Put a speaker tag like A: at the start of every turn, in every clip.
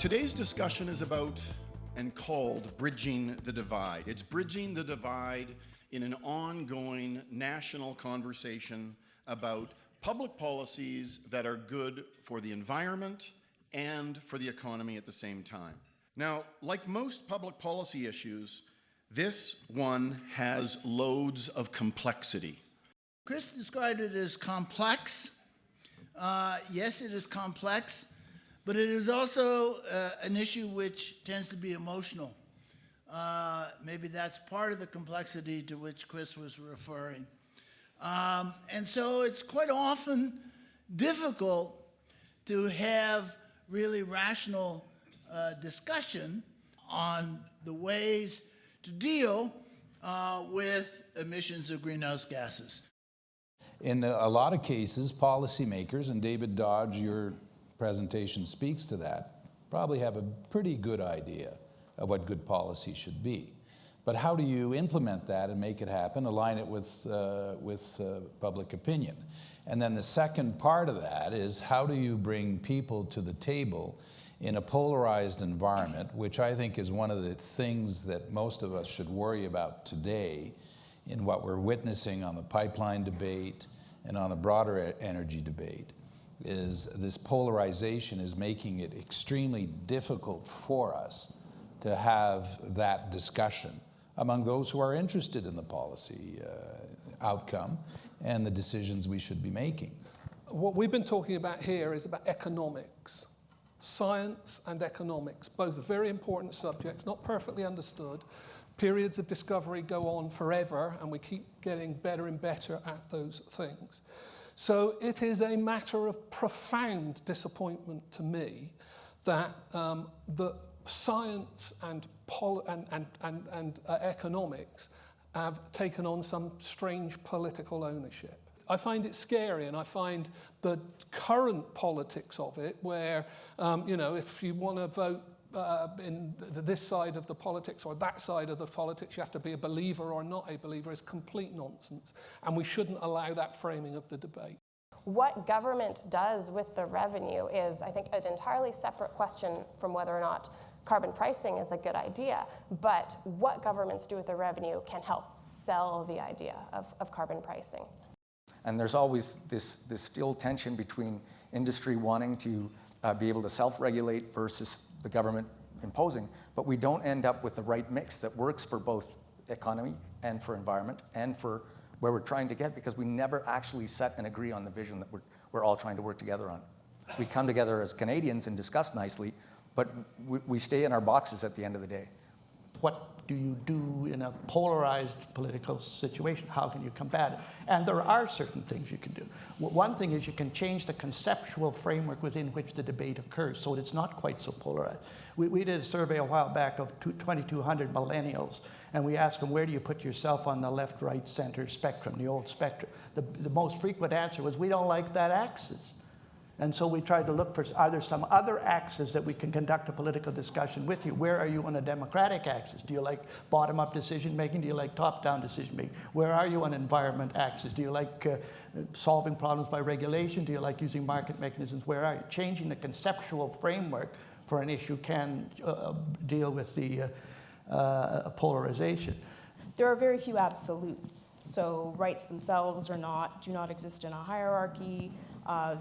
A: Today's discussion is about and called Bridging the Divide. It's bridging the divide in an ongoing national conversation about public policies that are good for the environment and for the economy at the same time. Now, like most public policy issues, this one has loads of complexity.
B: Chris described it as complex. Yes, it is complex, but it is also an issue which tends to be emotional. Maybe that's part of the complexity to which Chris was referring. And so it's quite often difficult to have really rational discussion on the ways to deal with emissions of greenhouse gases.
C: In a lot of cases, policymakers, and David Dodge, your presentation speaks to that, probably have a pretty good idea of what good policy should be. But how do you implement that and make it happen, align it with public opinion? And then the second part of that is how do you bring people to the table in a polarized environment, which I think is one of the things that most of us should worry about today in what we're witnessing on the pipeline debate and on a broader energy debate, is this polarization is making it extremely difficult for us to have that discussion among those who are interested in the policy outcome and the decisions we should be making.
D: What we've been talking about here is about economics. Science and economics, both very important subjects, not perfectly understood. Periods of discovery go on forever, and we keep getting better and better at those things. So it is a matter of profound disappointment to me that the science and economics have taken on some strange political ownership. I find it scary, and I find the current politics of it, where, if you want to vote in this side of the politics or that side of the politics, you have to be a believer or not a believer, is complete nonsense. And we shouldn't allow that framing of the debate.
E: What government does with the revenue is, I think, an entirely separate question from whether or not carbon pricing is a good idea. But what governments do with the revenue can help sell the idea of carbon pricing.
F: And there's always this still tension between industry wanting to be able to self-regulate versus the government imposing, but we don't end up with the right mix that works for both economy and for environment and for where we're trying to get, because we never actually set and agree on the vision that we're all trying to work together on. We come together as Canadians and discuss nicely, but we stay in our boxes at the end of the day.
G: What do you do in a polarized political situation? How can you combat it? And there are certain things you can do. One thing is you can change the conceptual framework within which the debate occurs so that it's not quite so polarized. We did a survey a while back of 2,200 millennials, and we asked them, where do you put yourself on the left, right, center spectrum, the old spectrum? The most frequent answer was, we don't like that axis. And so we tried to look for, are there some other axes that we can conduct a political discussion with you? Where are you on a democratic axis? Do you like bottom-up decision-making? Do you like top-down decision-making? Where are you on environment axis? Do you like solving problems by regulation? Do you like using market mechanisms? Where are you? Changing the conceptual framework for an issue can deal with the polarization.
H: There are very few absolutes. So rights themselves do not exist in a hierarchy.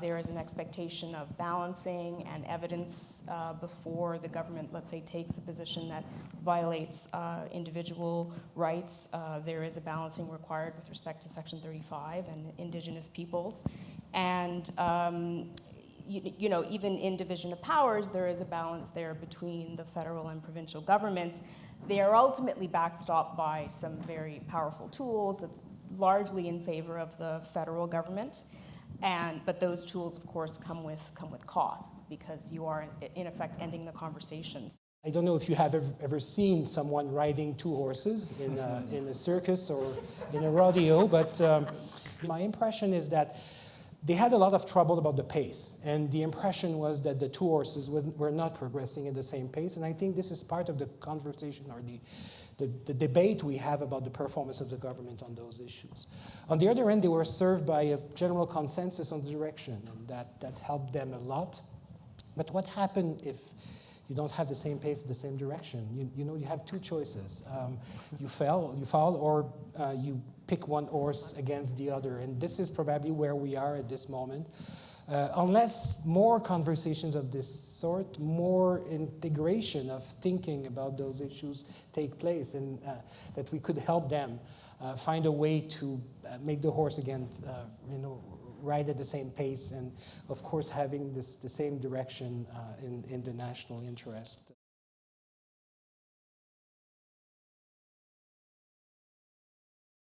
H: There is an expectation of balancing and evidence before the government, let's say, takes a position that violates individual rights. There is a balancing required with respect to Section 35 and Indigenous peoples. And even in division of powers, there is a balance there between the federal and provincial governments. They are ultimately backstopped by some very powerful tools, that largely in favor of the federal government. But those tools, of course, come with costs, because you are, in effect, ending the conversations.
I: I don't know if you have ever seen someone riding two horses in a circus or in a rodeo, but my impression is that they had a lot of trouble about the pace, and the impression was that the two horses were not progressing at the same pace, and I think this is part of the conversation or the debate we have about the performance of the government on those issues. On the other end, they were served by a general consensus on the direction, and that helped them a lot. But what happened if you don't have the same pace, the same direction. You have two choices. You fall, or you pick one horse against the other. And this is probably where we are at this moment. Unless more conversations of this sort, more integration of thinking about those issues take place, and that we could help them find a way to make the horse again, ride at the same pace, and of course having the same direction in the national interest.